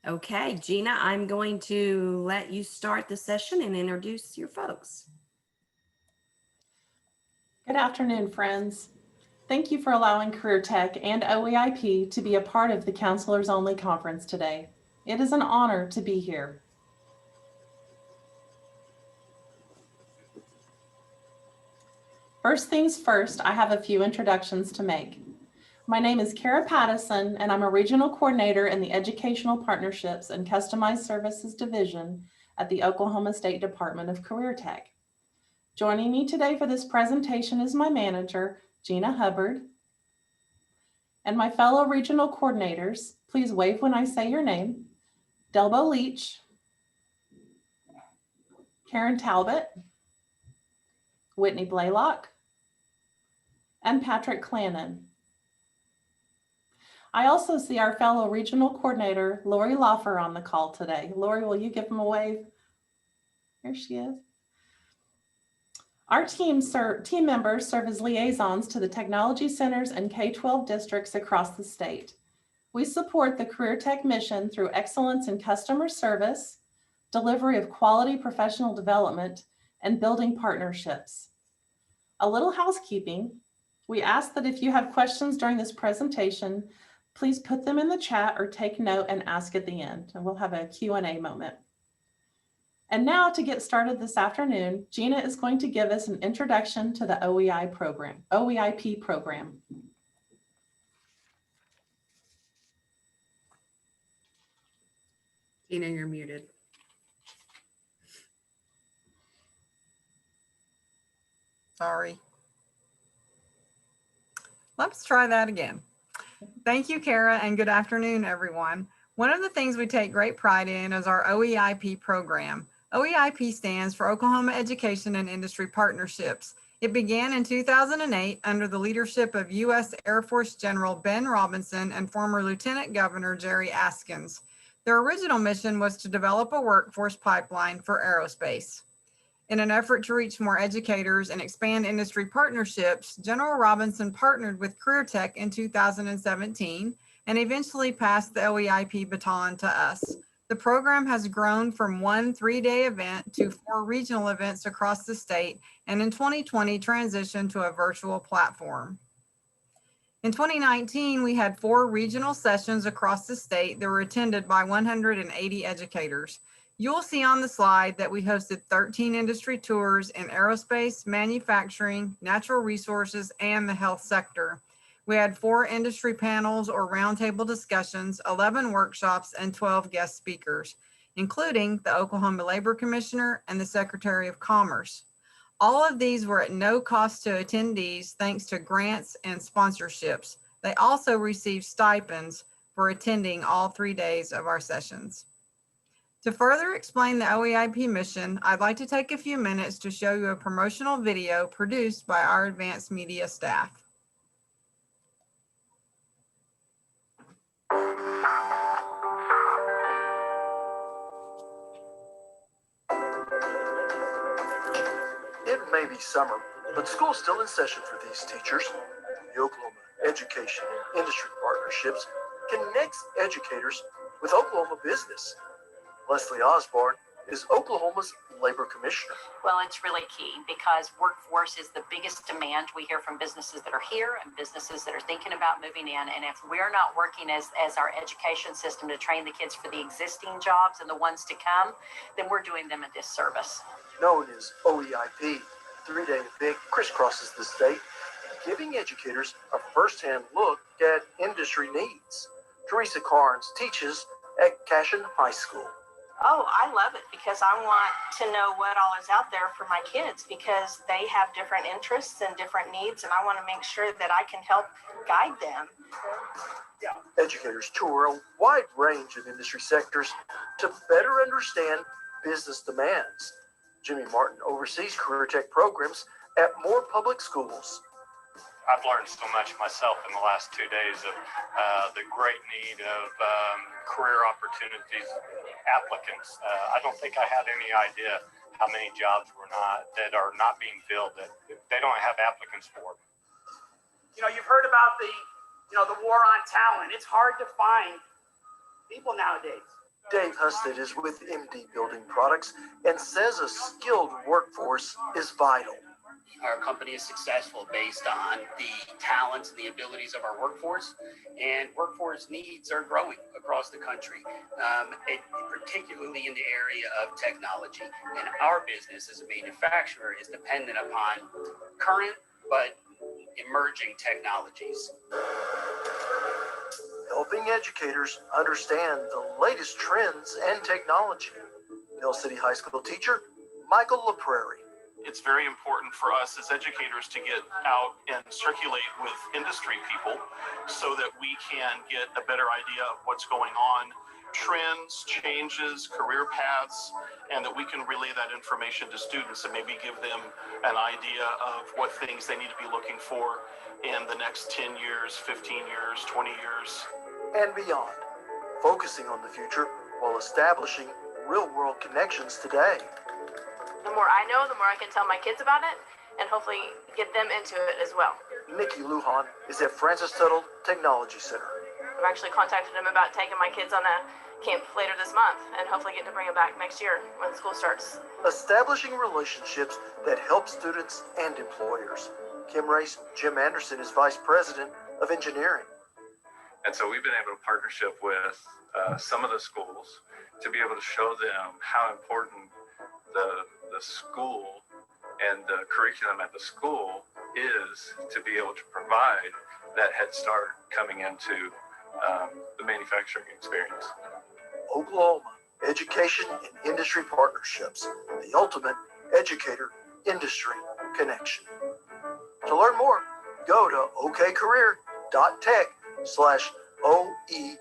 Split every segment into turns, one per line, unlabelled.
Okay, Gina, I'm going to let you start the session and introduce your folks.
Good afternoon, friends. Thank you for allowing Career Tech and OEIP to be a part of the Counselors Only Conference today. It is an honor to be here. First things first, I have a few introductions to make. My name is Kara Pattison, and I'm a Regional Coordinator in the Educational Partnerships and Customized Services Division at the Oklahoma State Department of Career Tech. Joining me today for this presentation is my manager, Gina Hubbard, and my fellow regional coordinators. Please wave when I say your name. Delbo Leach, Karen Talbot, Whitney Blaylock, and Patrick Clannon. I also see our fellow regional coordinator, Lori Loffer, on the call today. Lori, will you give them a wave? Here she is. Our team members serve as liaisons to the technology centers and K-12 districts across the state. We support the Career Tech mission through excellence in customer service, delivery of quality professional development, and building partnerships. A little housekeeping. We ask that if you have questions during this presentation, please put them in the chat or take note and ask at the end, and we'll have a Q&A moment. And now to get started this afternoon, Gina is going to give us an introduction to the OEIP program.
Gina, you're muted.
Sorry. Let's try that again. Thank you, Kara, and good afternoon, everyone. One of the things we take great pride in is our OEIP program. OEIP stands for Oklahoma Education and Industry Partnerships. It began in 2008 under the leadership of U.S. Air Force General Ben Robinson and former Lieutenant Governor Jerry Askins. Their original mission was to develop a workforce pipeline for aerospace. In an effort to reach more educators and expand industry partnerships, General Robinson partnered with Career Tech in 2017 and eventually passed the OEIP baton to us. The program has grown from one 3-day event to 4 regional events across the state, and in 2020 transitioned to a virtual platform. In 2019, we had 4 regional sessions across the state that were attended by 180 educators. You'll see on the slide that we hosted 13 industry tours in aerospace, manufacturing, natural resources, and the health sector. We had 4 industry panels or roundtable discussions, 11 workshops, and 12 guest speakers, including the Oklahoma Labor Commissioner and the Secretary of Commerce. All of these were at no cost to attendees thanks to grants and sponsorships. They also received stipends for attending all 3 days of our sessions. To further explain the OEIP mission, I'd like to take a few minutes to show you a promotional video produced by our advanced media staff.
It may be summer, but school's still in session for these teachers. The Oklahoma Education and Industry Partnerships connects educators with Oklahoma business. Leslie Osborne is Oklahoma's Labor Commissioner.
Well, it's really key because workforce is the biggest demand. We hear from businesses that are here and businesses that are thinking about moving in. And if we're not working as our education system to train the kids for the existing jobs and the ones to come, then we're doing them a disservice.
Known as OEIP, 3-day event crisscrosses the state, giving educators a first-hand look at industry needs. Teresa Carnes teaches at Cashin High School.
Oh, I love it because I want to know what all is out there for my kids because they have different interests and different needs, and I want to make sure that I can help guide them.
Educators tour a wide range of industry sectors to better understand business demands. Jimmy Martin oversees Career Tech programs at more public schools.
I've learned so much myself in the last 2 days of the great need of career opportunities applicants. I don't think I had any idea how many jobs that are not being filled that they don't have applicants for.
You know, you've heard about the war on talent. It's hard to find people nowadays.
Dave Husted is with MD Building Products and says a skilled workforce is vital.
Our company is successful based on the talents and the abilities of our workforce, and workforce needs are growing across the country, particularly in the area of technology. And our business as a manufacturer is dependent upon current but emerging technologies.
Helping educators understand the latest trends and technology. Hill City High School teacher Michael LaPrairie.
It's very important for us as educators to get out and circulate with industry people so that we can get a better idea of what's going on, trends, changes, career paths, and that we can relay that information to students and maybe give them an idea of what things they need to be looking for in the next 10 years, 15 years, 20 years.
And beyond, focusing on the future while establishing real-world connections today.
The more I know, the more I can tell my kids about it and hopefully get them into it as well.
Nikki Lujan is at Francis Tuttle Technology Center.
I've actually contacted them about taking my kids on a camp later this month and hopefully getting to bring them back next year when school starts.
Establishing relationships that help students and employers. Kim Race, Jim Anderson is Vice President of Engineering.
And so we've been able to partnership with some of the schools to be able to show them how important the school and the curriculum at the school is to be able to provide that head start coming into the manufacturing experience.
Oklahoma Education and Industry Partnerships, the ultimate educator-industry connection. To learn more, go to okcareer.tech/OEIP.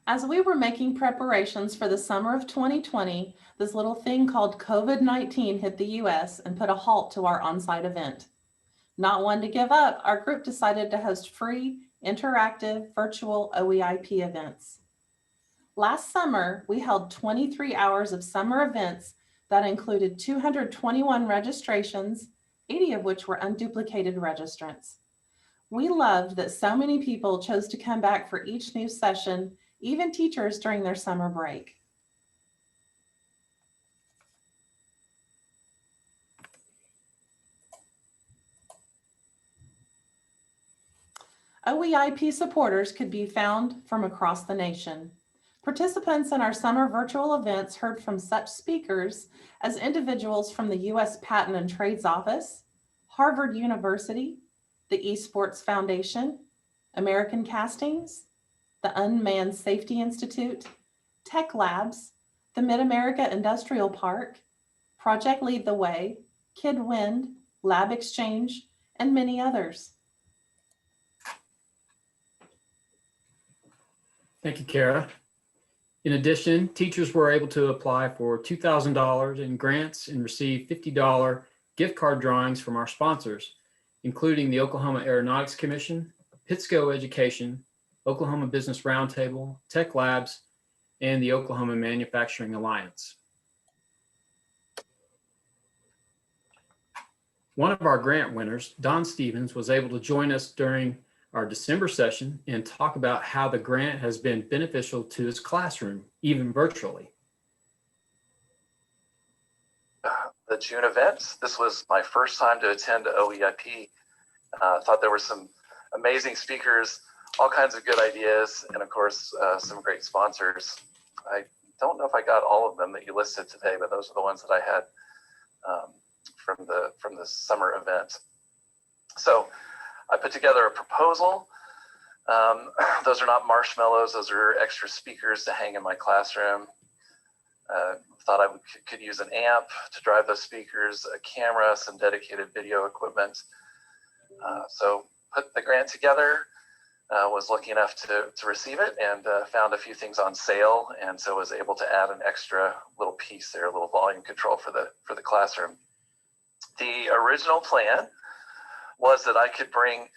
As we were making preparations for the summer of 2020, this little thing called COVID-19 hit the US and put a halt to our on-site event. Not one to give up, our group decided to host free, interactive, virtual OEIP events. Last summer, we held 23 hours of summer events that included 221 registrations, 80 of which were unduplicated registrants. We loved that so many people chose to come back for each new session, even teachers during their summer break. OEIP supporters could be found from across the nation. Participants in our summer virtual events heard from such speakers as individuals from the U.S. Patent and Trades Office, Harvard University, the Esports Foundation, American Castings, the Unmanned Safety Institute, Tech Labs, the Mid-America Industrial Park, Project Lead the Way, KidWind, Lab Exchange, and many others.
Thank you, Kara. In addition, teachers were able to apply for $2,000 in grants and receive $50 gift card drawings from our sponsors, including the Oklahoma Aeronautics Commission, Pittsco Education, Oklahoma Business Roundtable, Tech Labs, and the Oklahoma Manufacturing Alliance. One of our grant winners, Don Stevens, was able to join us during our December session and talk about how the grant has been beneficial to his classroom, even virtually.
The June event, this was my first time to attend OEIP. Thought there were some amazing speakers, all kinds of good ideas, and of course, some great sponsors. I don't know if I got all of them that you listed today, but those are the ones that I had from the summer event. So I put together a proposal. Those are not marshmallows, those are extra speakers to hang in my classroom. Thought I could use an amp to drive those speakers, a camera, some dedicated video equipment. So put the grant together, was lucky enough to receive it, and found a few things on sale, and so was able to add an extra little piece there, a little volume control for the classroom. The original plan was that I could bring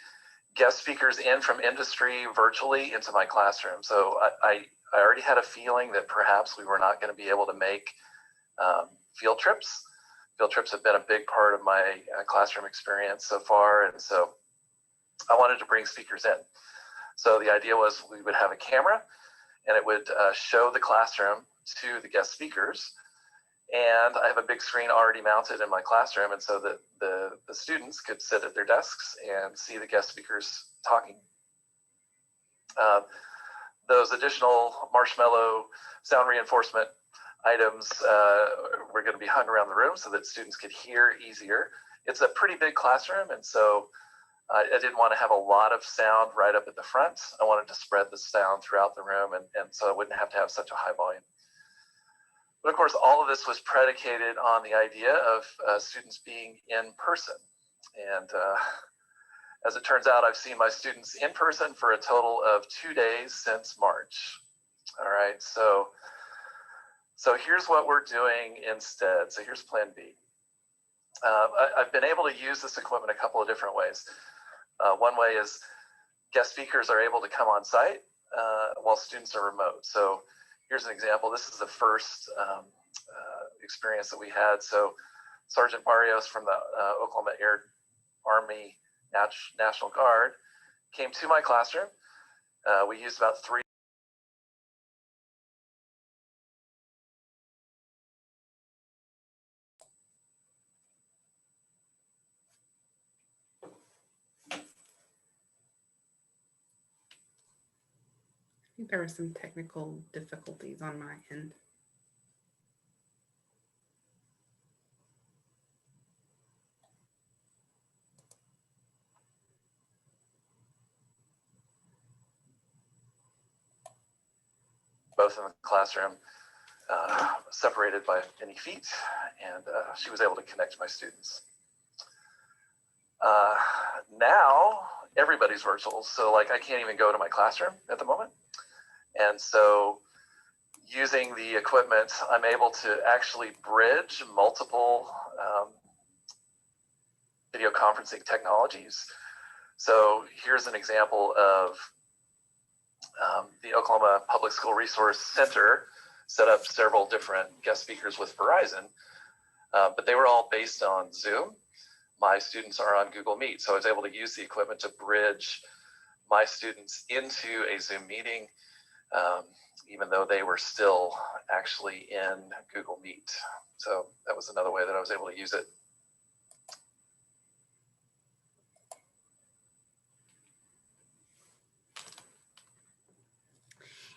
guest speakers in from industry virtually into my classroom. So I already had a feeling that perhaps we were not going to be able to make field trips Field trips have been a big part of my classroom experience so far, and so I wanted to bring speakers in. So the idea was we would have a camera, and it would show the classroom to the guest speakers. And I have a big screen already mounted in my classroom, and so that the students could sit at their desks and see the guest speakers talking. Those additional marshmallow sound reinforcement items were going to be hung around the room so that students could hear easier. It's a pretty big classroom, and so I didn't want to have a lot of sound right up at the front. I wanted to spread the sound throughout the room, and so I wouldn't have to have such a high volume. But of course, all of this was predicated on the idea of students being in person. And as it turns out, I've seen my students in person for a total of 2 days since March. All right, so here's what we're doing instead. So here's plan B. I've been able to use this equipment a couple of different ways. One way is guest speakers are able to come on site while students are remote. So here's an example. This is the first experience that we had. So Sergeant Barrios from the Oklahoma Air Army National Guard came to my classroom. We used about 3.
I think there were some technical difficulties on my end.
Both in the classroom, separated by many feet, and she was able to connect to my students. Now everybody's virtual, so like I can't even go to my classroom at the moment. And so using the equipment, I'm able to actually bridge multiple video conferencing technologies. So here's an example of the Oklahoma Public School Resource Center set up several different guest speakers with Verizon, but they were all based on Zoom. My students are on Google Meet, so I was able to use the equipment to bridge my students into a Zoom meeting, even though they were still actually in Google Meet. So that was another way that I was able to use it.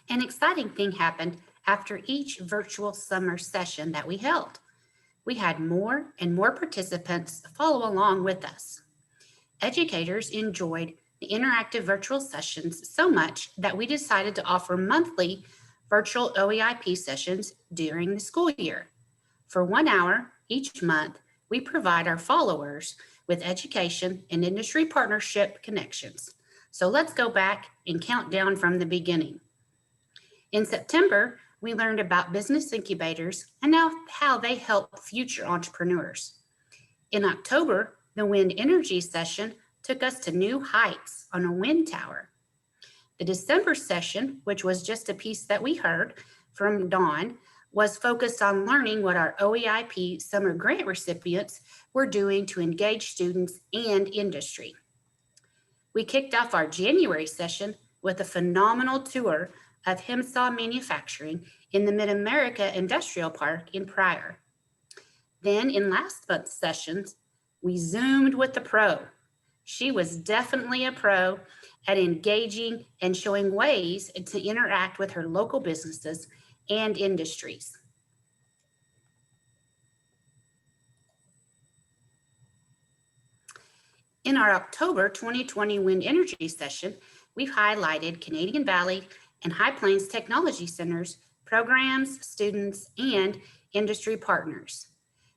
An exciting thing happened after each virtual summer session that we held. We had more and more participants follow along with us. Educators enjoyed the interactive virtual sessions so much that we decided to offer monthly virtual OEIP sessions during the school year. For 1 hour each month, we provide our followers with education and industry partnership connections. So let's go back and count down from the beginning. In September, we learned about business incubators and how they help future entrepreneurs. In October, the wind energy session took us to new heights on a wind tower. The December session, which was just a piece that we heard from Dawn, was focused on learning what our OEIP summer grant recipients were doing to engage students and industry. We kicked off our January session with a phenomenal tour of HE&M manufacturing in the Mid-America Industrial Park in PRYOR. Then in last month's sessions, we Zoomed with the pro. She was definitely a pro at engaging and showing ways to interact with her local businesses and industries. In our October 2020 wind energy session, we've highlighted Canadian Valley and High Plains Technology Centers, programs, students, and industry partners.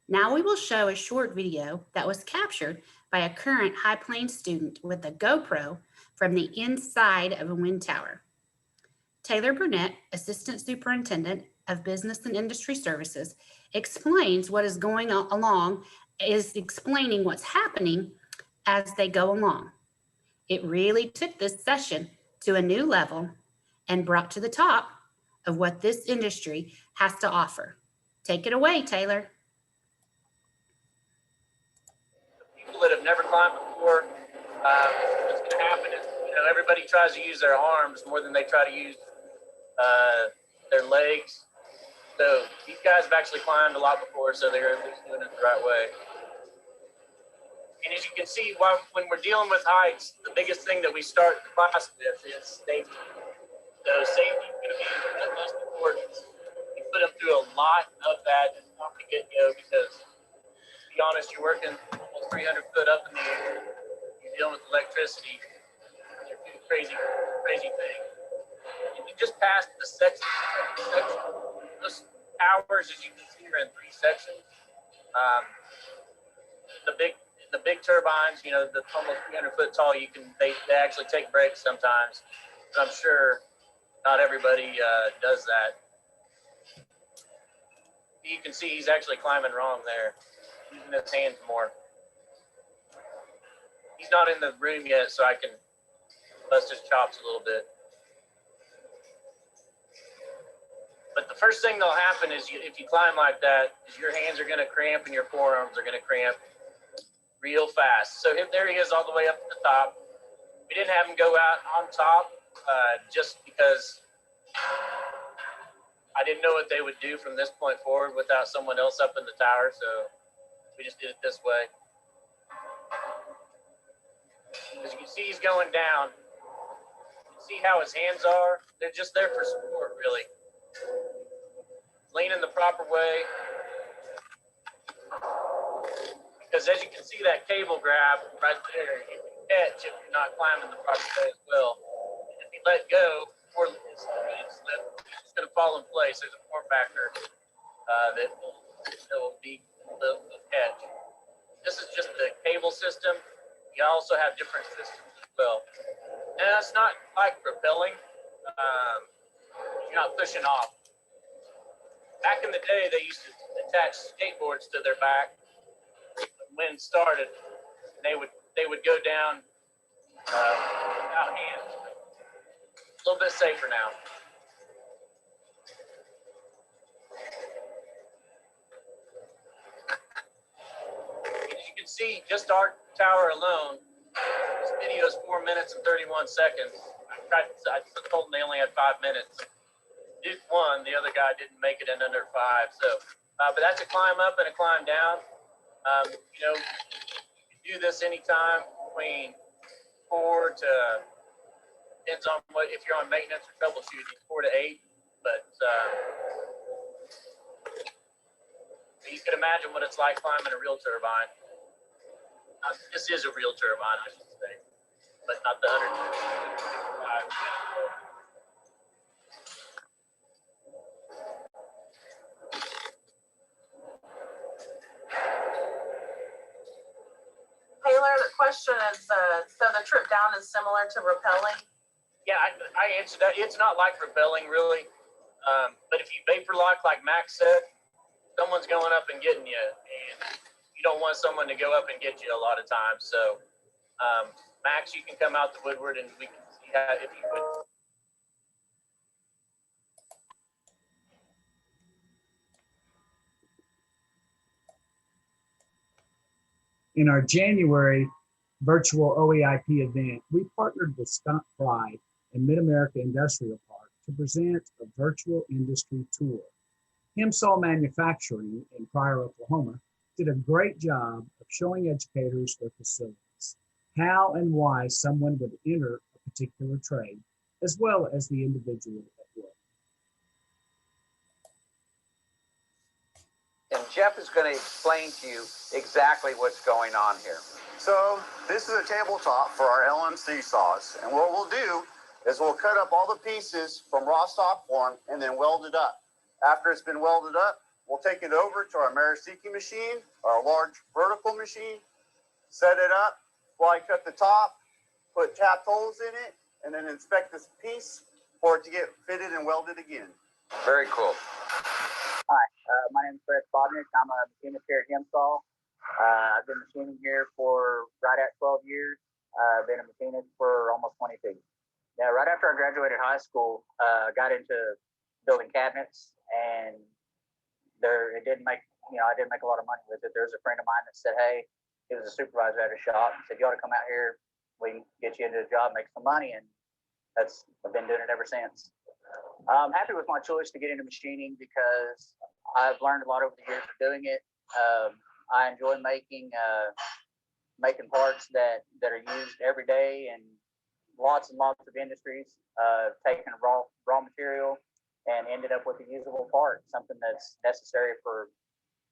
Now we will show a short video that was captured by a current High Plains student with a GoPro from the inside of a wind tower. Taylor Burnett, Assistant Superintendent of Business and Industry Services, explains what is going along, is explaining what's happening as they go along. It really took this session to a new level and brought to the top of what this industry has to offer. Take it away, Taylor.
never climbed before, what's going to happen is, everybody tries to use their arms more than they try to use their legs. So these guys have actually climbed a lot before, so they're at least doing it the right way. And as you can see, when we're dealing with heights, the biggest thing that we start the class with is safety. So safety is going to be the most important. You put them through a lot of that off the get-go because, to be honest, you're working almost 300 foot up in the air. You're dealing with electricity. You're doing crazy things. And you just passed the section. Those towers, as you can see, are in 3 sections. The big turbines, the almost 300 foot tall, they actually take breaks sometimes. But I'm sure not everybody does that. You can see he's actually climbing wrong there, using his hands more. He's not in the room yet, so I can bust his chops a little bit. But the first thing that'll happen is if you climb like that, is your hands are going to cramp and your forearms are going to cramp real fast. So there he is all the way up at the top. We didn't have him go out on top just because I didn't know what they would do from this point forward without someone else up in the tower. So we just did it this way. As you can see, he's going down. You can see how his hands are. They're just there for support, really. Leaning the proper way. Because as you can see, that cable grab right there, you can catch if you're not climbing the proper way as well. And if you let go before it's slip, it's just going to fall in place. There's a form factor that will catch. This is just the cable system. You also have different systems as well. And it's not like rappelling. You're not pushing off. Back in the day, they used to attach skateboards to their back. When it started, they would go down without hands. A little bit safer now. As you can see, just our tower alone, this video is 4 minutes and 31 seconds. I told them they only had 5 minutes. Duke won, the other guy didn't make it in under 5. So, but that's a climb up and a climb down. You can do this anytime between 4 to, depends on if you're on maintenance or troubleshooting, 4 to 8. But you can imagine what it's like climbing a real turbine. This is a real turbine, I should say, but not the 155.
Taylor, the question is, so the trip down is similar to rappelling?
Yeah, I answered that. It's not like rappelling, really. But if you vapor lock, like Max said, someone's going up and getting you. And you don't want someone to go up and get you a lot of times. So, Max, you can come out to Woodward and we can see how, if you would.
In our January virtual OEIP event, we partnered with Skunk Pride and Mid-America Industrial Park to present a virtual industry tour. Hempsaw Manufacturing in Pryor, Oklahoma, did a great job of showing educators their facilities, how and why someone would enter a particular trade, as well as the individual at work.
And Jeff is going to explain to you exactly what's going on here.
So this is a tabletop for our LMC saws. And what we'll do is we'll cut up all the pieces from raw stock form and then weld it up. After it's been welded up, we'll take it over to our Marasiki machine, our large vertical machine, set it up, while I cut the top, put tapped holes in it, and then inspect this piece for it to get fitted and welded again.
Very cool. Hi, my name is Fred Bodnick. I'm a machinist here at Hempsaw. I've been machining here for right at 12 years. I've been a machinist for almost 22. Now, right after I graduated high school, I got into building cabinets, and I didn't make a lot of money with it. There's a friend of mine that said, hey, he was a supervisor at a shop, and said, you ought to come out here. We can get you into a job, make some money. And I've been doing it ever since. I'm happy with my choice to get into machining because I've learned a lot over the years of doing it. I enjoy making parts that are used every day in lots and lots of industries, taking raw material and ended up with a usable part, something that's necessary for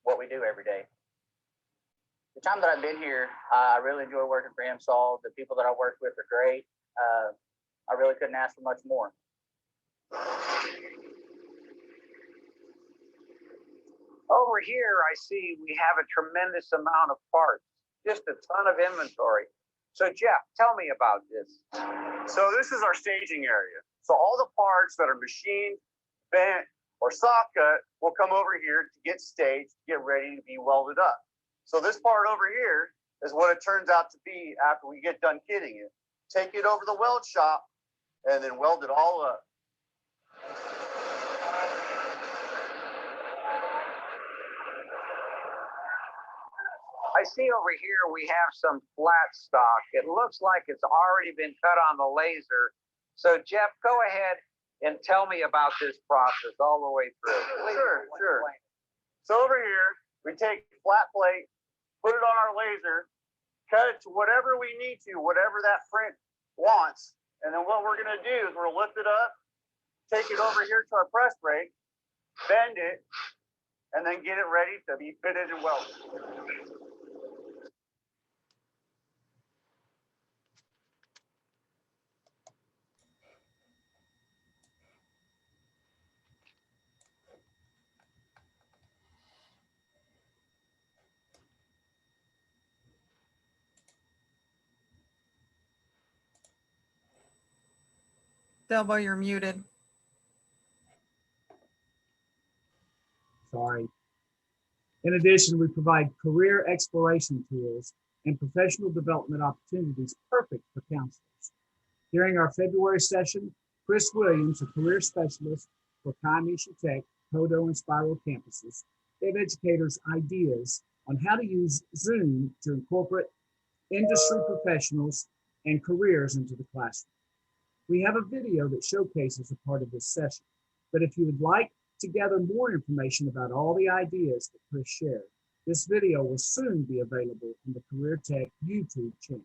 what we do every day. The time that I've been here, I really enjoy working for HE&M. The people that I work with are great. I really couldn't ask for much more.
Over here, I see we have a tremendous amount of parts, just a ton of inventory. So Jeff, tell me about this.
So this is our staging area. So all the parts that are machined, bent, or soft cut will come over here to get staged, get ready to be welded up. So this part over here is what it turns out to be after we get done kitting it. Take it over the weld shop and then weld it all up.
I see over here we have some flat stock. It looks like it's already been cut on the laser. So Jeff, go ahead and tell me about this process all the way through.
Sure. So over here, we take flat plate, put it on our laser, cut it to whatever we need to, whatever that print wants. And then what we're gonna do is we'll lift it up, take it over here to our press brake, bend it, and then get it ready to be fitted and welded.
Delbo, you're muted.
Sorry. In addition, we provide career exploration tools and professional development opportunities perfect for counselors. During our February session, Chris Williams, a career specialist for Kaimisha Tech, Podo, and Spiral campuses, gave educators ideas on how to use Zoom to incorporate industry professionals and careers into the classroom. We have a video that showcases a part of this session, but if you would like to gather more information about all the ideas that Chris shared, this video will soon be available on the Career Tech YouTube channel.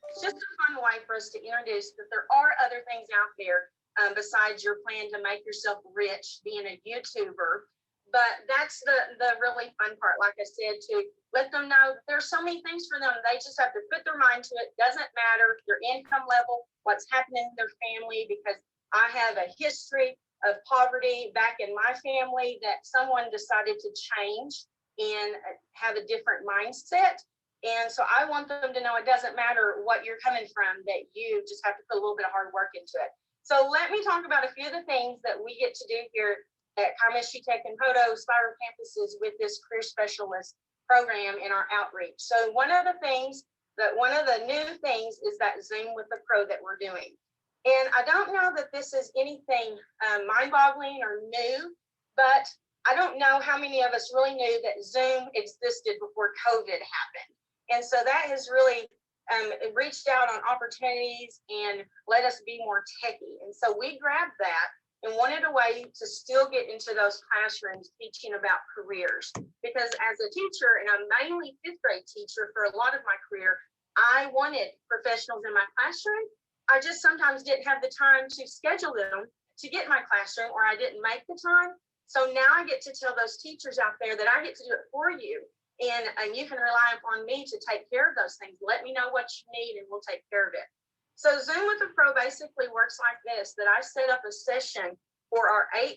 It's just a fun way for us to introduce that there are other things out there besides your plan to make yourself rich being a YouTuber. But that's the really fun part, like I said, to let them know there's so many things for them. They just have to put their mind to it. Doesn't matter their income level, what's happening in their family, because I have a history of poverty back in my family that someone decided to change and have a different mindset. And so I want them to know it doesn't matter what you're coming from, that you just have to put a little bit of hard work into it. So let me talk about a few of the things that we get to do here at Kaimisha Tech and Podo Spiral campuses with this career specialist program in our outreach. So one of the new things is that Zoom with the Pro that we're doing. And I don't know that this is anything mind-boggling or new, but I don't know how many of us really knew that Zoom existed before COVID happened. And so that has really reached out on opportunities and let us be more techie. And so we grabbed that and wanted a way to still get into those classrooms teaching about careers. Because as a teacher, and I'm mainly fifth grade teacher for a lot of my career, I wanted professionals in my classroom. I just sometimes didn't have the time to schedule them to get in my classroom, or I didn't make the time. So now I get to tell those teachers out there that I get to do it for you. And you can rely upon me to take care of those things. Let me know what you need and we'll take care of it. So Zoom with the Pro basically works like this, that I set up a session for our 18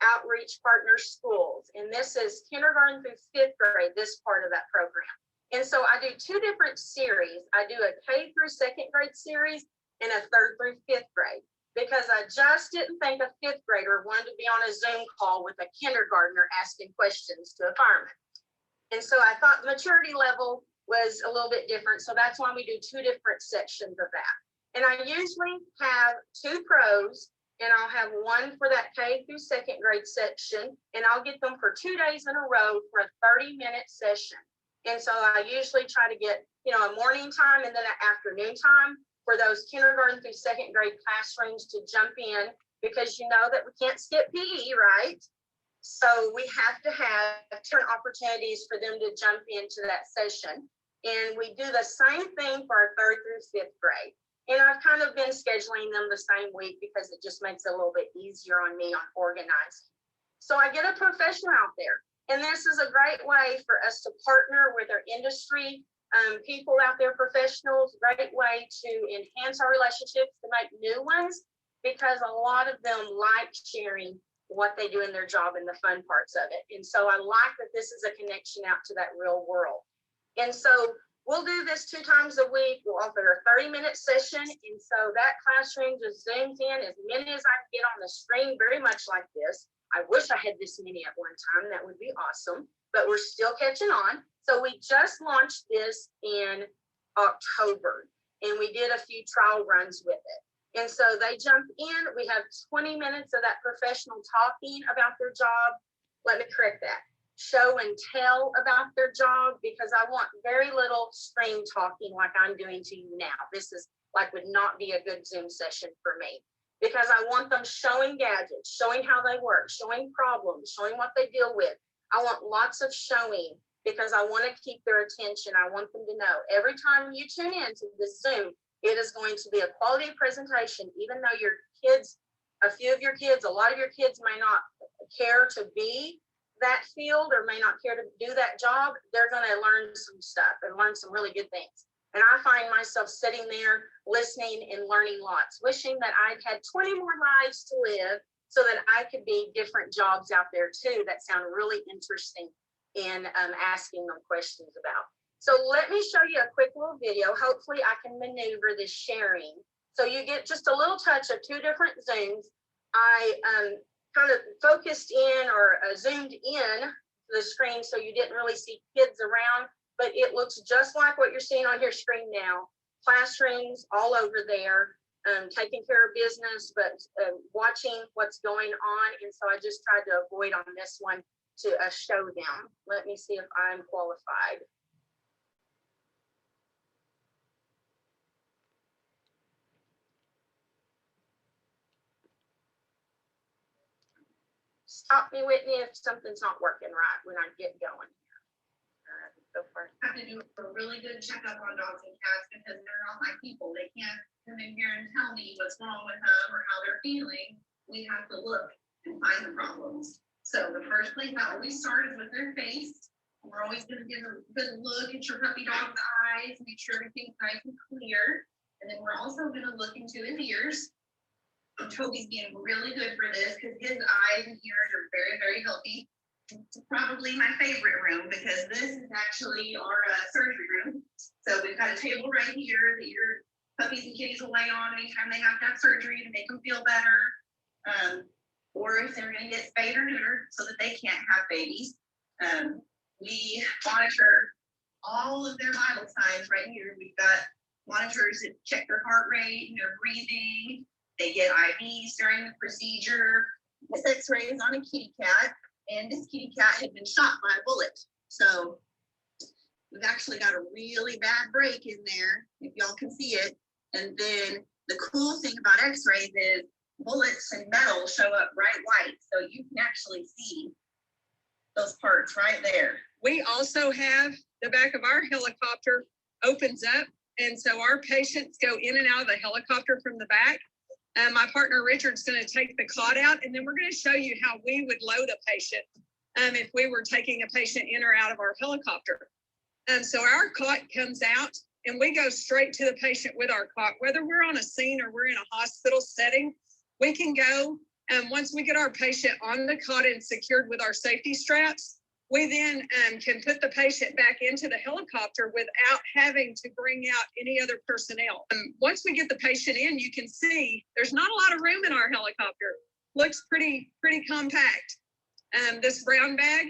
outreach partner schools. And this is kindergarten through fifth grade, this part of that program. And so I do two different series. I do a K through second grade series and a third through fifth grade, because I just didn't think a fifth grader wanted to be on a Zoom call with a kindergartner asking questions to a fireman. And so I thought the maturity level was a little bit different. So that's why we do two different sections of that. And I usually have two pros and I'll have one for that K through second grade section, and I'll get them for 2 days in a row for a 30-minute session. And so I usually try to get, a morning time and then an afternoon time for those kindergarten through second grade classrooms to jump in, because you know that we can't skip PE, right? So we have to have different opportunities for them to jump into that session. And we do the same thing for our 3rd through 5th grade. And I've kind of been scheduling them the same week because it just makes it a little bit easier on me on organizing. So I get a professional out there. And this is a great way for us to partner with our industry, people out there, professionals, great way to enhance our relationships, to make new ones, because a lot of them like sharing what they do in their job and the fun parts of it. And so I like that this is a connection out to that real world. And so we'll do this 2 times a week. We'll offer a 30-minute session. And so that classroom just zooms in as many as I can get on the screen, very much like this. I wish I had this many at one time. That would be awesome, but we're still catching on. So we just launched this in October, and we did a few trial runs with it. And so they jump in. We have 20 minutes of that professional talking about their job. Let me correct that. Show and tell about their job, because I want very little screen talking like I'm doing to you now. This is would not be a good Zoom session for me, because I want them showing gadgets, showing how they work, showing problems, showing what they deal with. I want lots of showing, because I want to keep their attention. I want them to know every time you tune in to this Zoom, it is going to be a quality presentation, even though your kids, a few of your kids, a lot of your kids may not care to be that field or may not care to do that job. They're going to learn some stuff and learn some really good things. And I find myself sitting there listening and learning lots, wishing that I'd had 20 more lives to live so that I could be different jobs out there too that sound really interesting in asking them questions about. So let me show you a quick little video. Hopefully I can maneuver this sharing. So you get just a little touch of 2 different Zooms. I kind of focused in or zoomed in the screen so you didn't really see kids around, but it looks just like what you're seeing on your screen now. Classrooms all over there, taking care of business, but watching what's going on. And so I just tried to avoid on this one to show them. Let me see if I'm qualified. Stop me, Whitney, if something's not working right when I get going here. Go for it.
I have to do a really good checkup on dogs and cats because they're not like people. They can't come in here and tell me what's wrong with them or how they're feeling. We have to look and find the problems. So the first place I always start is with their face. We're always going to give a good look at your puppy dog's eyes, make sure everything's nice and clear. And then we're also going to look into his ears. And Toby's being really good for this because his eyes and ears are very, very healthy. It's probably my favorite room because this is actually our surgery room. So we've got a table right here that your puppies and kitties will lay on anytime they have to have surgery to make them feel better. Or if they're going to get spayed or neutered so that they can't have babies. We monitor all of their vital signs right here. We've got monitors that check their heart rate and their breathing. They get IVs during the procedure. This x-ray is on a kitty cat, and this kitty cat had been shot by a bullet. So we've actually got a really bad break in there, if y'all can see it. And then the cool thing about x-rays is bullets and metal show up bright white, so you can actually see those parts right there.
We also have the back of our helicopter opens up, and so our patients go in and out of the helicopter from the back. My partner Richard's going to take the cot out, and then we're going to show you how we would load a patient if we were taking a patient in or out of our helicopter. So our cot comes out, and we go straight to the patient with our cot. Whether we're on a scene or we're in a hospital setting, we can go, and once we get our patient on the cot and secured with our safety straps, we then can put the patient back into the helicopter without having to bring out any other personnel. Once we get the patient in, you can see there's not a lot of room in our helicopter. Looks pretty compact. This brown bag,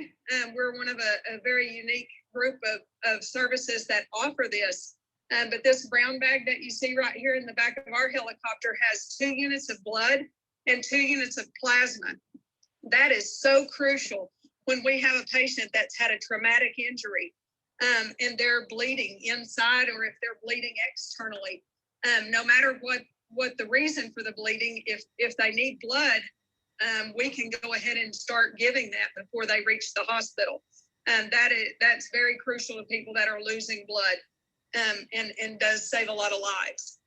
we're one of a very unique group of services that offer this. But this brown bag that you see right here in the back of our helicopter has 2 units of blood
and 2 units of plasma. That is so crucial when we have a patient that's had a traumatic injury and they're bleeding inside, or if they're bleeding externally. No matter what the reason for the bleeding, if they need blood, we can go ahead and start giving that before they reach the hospital. And that's very crucial to people that are losing blood, and does save a lot of lives.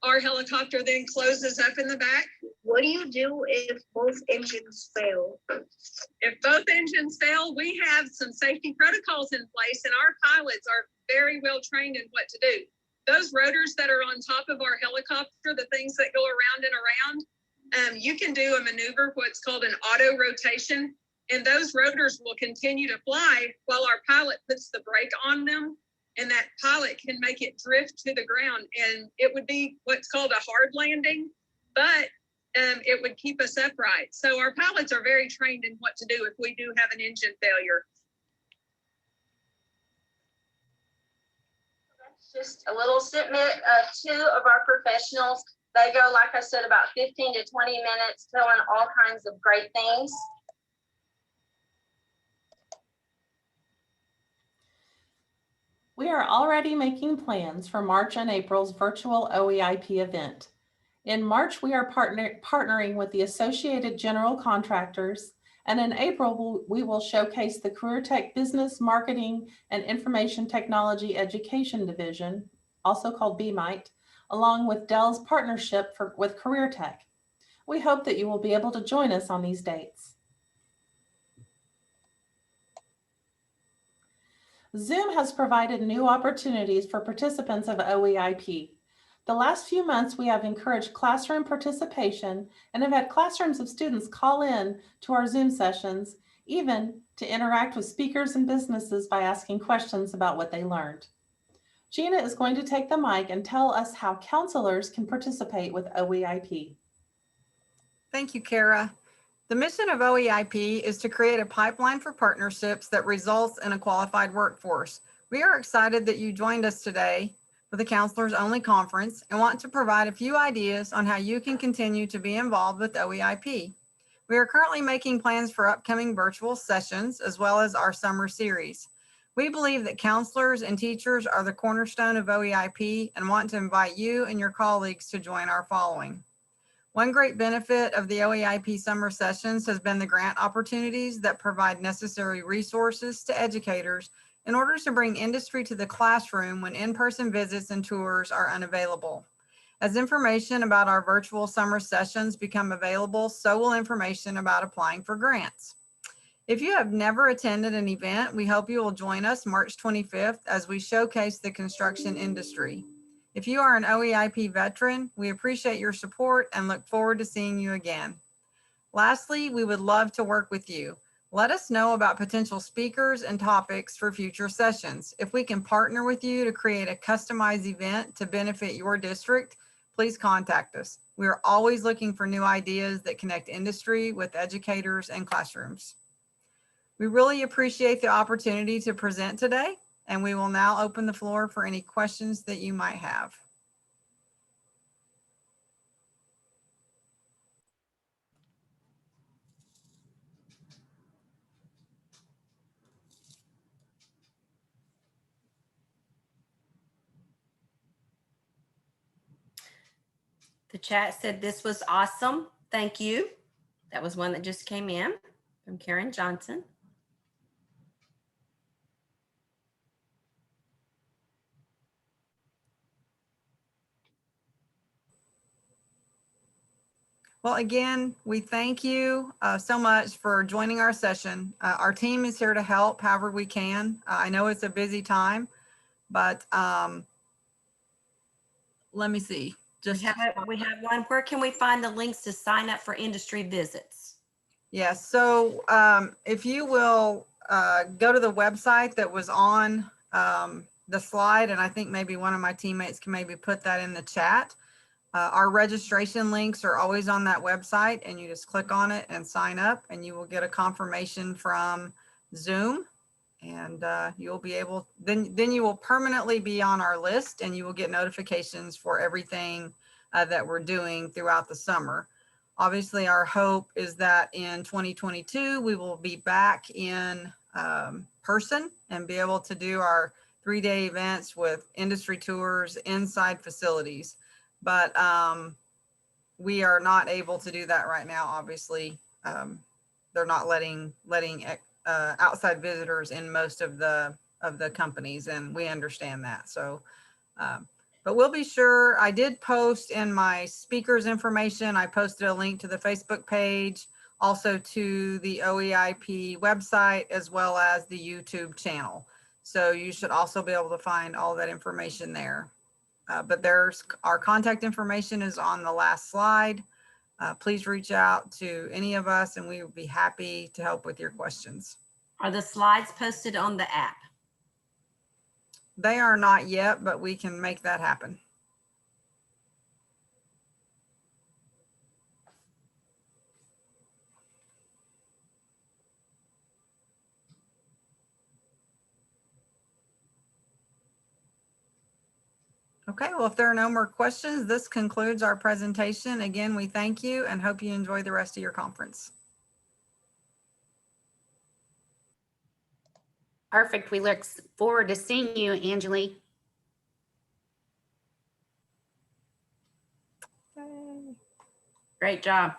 Our helicopter then closes up in the back.
What do you do if both engines fail?
If both engines fail, we have some safety protocols in place, and our pilots are very well trained in what to do. Those rotors that are on top of our helicopter, the things that go around and around, you can do a maneuver, what's called an auto rotation, and those rotors will continue to fly while our pilot puts the brake on them, and that pilot can make it drift to the ground. And it would be what's called a hard landing, but it would keep us upright. So our pilots are very trained in what to do if we do have an engine failure.
Just a little snippet of 2 of our professionals. They go, like I said, about 15 to 20 minutes telling all kinds of great things.
We are already making plans for March and April's virtual OEIP event. In March, we are partnering with the Associated General Contractors, and in April, we will showcase the Career Tech Business, Marketing, and Information Technology Education Division, also called BMITE, along with Dell's partnership with Career Tech. We hope that you will be able to join us on these dates. Zoom has provided new opportunities for participants of OEIP. The last few months, we have encouraged classroom participation and have had classrooms of students call in to our Zoom sessions, even to interact with speakers and businesses by asking questions about what they learned. Gina is going to take the mic and tell us how counselors can participate with OEIP.
Thank you, Kara. The mission of OEIP is to create a pipeline for partnerships that results in a qualified workforce. We are excited that you joined us today for the Counselors Only Conference and want to provide a few ideas on how you can continue to be involved with OEIP. We are currently making plans for upcoming virtual sessions as well as our summer series. We believe that counselors and teachers are the cornerstone of OEIP and want to invite you and your colleagues to join our following. One great benefit of the OEIP summer sessions has been the grant opportunities that provide necessary resources to educators in order to bring industry to the classroom when in-person visits and tours are unavailable. As information about our virtual summer sessions become available, so will information about applying for grants. If you have never attended an event, we hope you will join us March 25th as we showcase the construction industry. If you are an OEIP veteran, we appreciate your support and look forward to seeing you again. Lastly, we would love to work with you. Let us know about potential speakers and topics for future sessions. If we can partner with you to create a customized event to benefit your district, please contact us. We are always looking for new ideas that connect industry with educators and classrooms. We really appreciate the opportunity to present today, and we will now open the floor for any questions that you might have.
The chat said this was awesome. Thank you. That was one that just came in from Karen Johnson.
Well, again, we thank you so much for joining our session. Our team is here to help however we can. I know it's a busy time, but let me see.
We have one. Where can we find the links to sign up for industry visits?
Yes. So if you will go to the website that was on the slide, and I think maybe one of my teammates can maybe put that in the chat. Our registration links are always on that website, and you just click on it and sign up, and you will get a confirmation from Zoom, and you'll be able, then you will permanently be on our list, and you will get notifications for everything that we're doing throughout the summer. Obviously, our hope is that in 2022, we will be back in person and be able to do our 3-day events with industry tours inside facilities. But we are not able to do that right now. Obviously, they're not letting outside visitors in most of the companies, and we understand that. So, but we'll be sure. I did post in my speakers information. I posted a link to the Facebook page, also to the OEIP website, as well as the YouTube channel. So you should also be able to find all that information there. But our contact information is on the last slide. Please reach out to any of us and we will be happy to help with your questions.
Are the slides posted on the app?
They are not yet, but we can make that happen. Okay, well, if there are no more questions, this concludes our presentation. Again, we thank you and hope you enjoy the rest of your conference.
Perfect. We look forward to seeing you, Angeli.
Great job.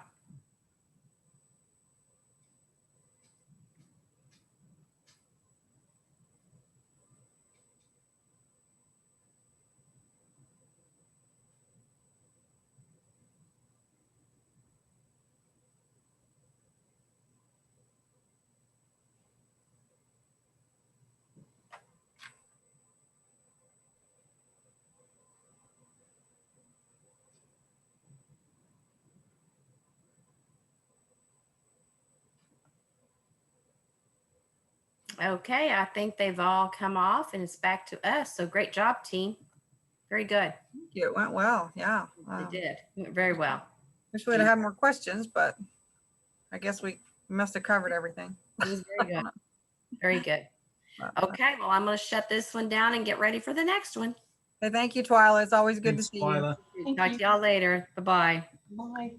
Okay, I think they've all come off and it's back to us. So great job, team. Very good.
It went well. Yeah.
It did. It went very well.
Wish we'd have had more questions, but I guess we must have covered everything.
It was very good. Very good. Okay, well, I'm going to shut this one down and get ready for the next one.
Hey, thank you, Twyla. It's always good to see you.
Talk to y'all later. Bye-bye.
Bye.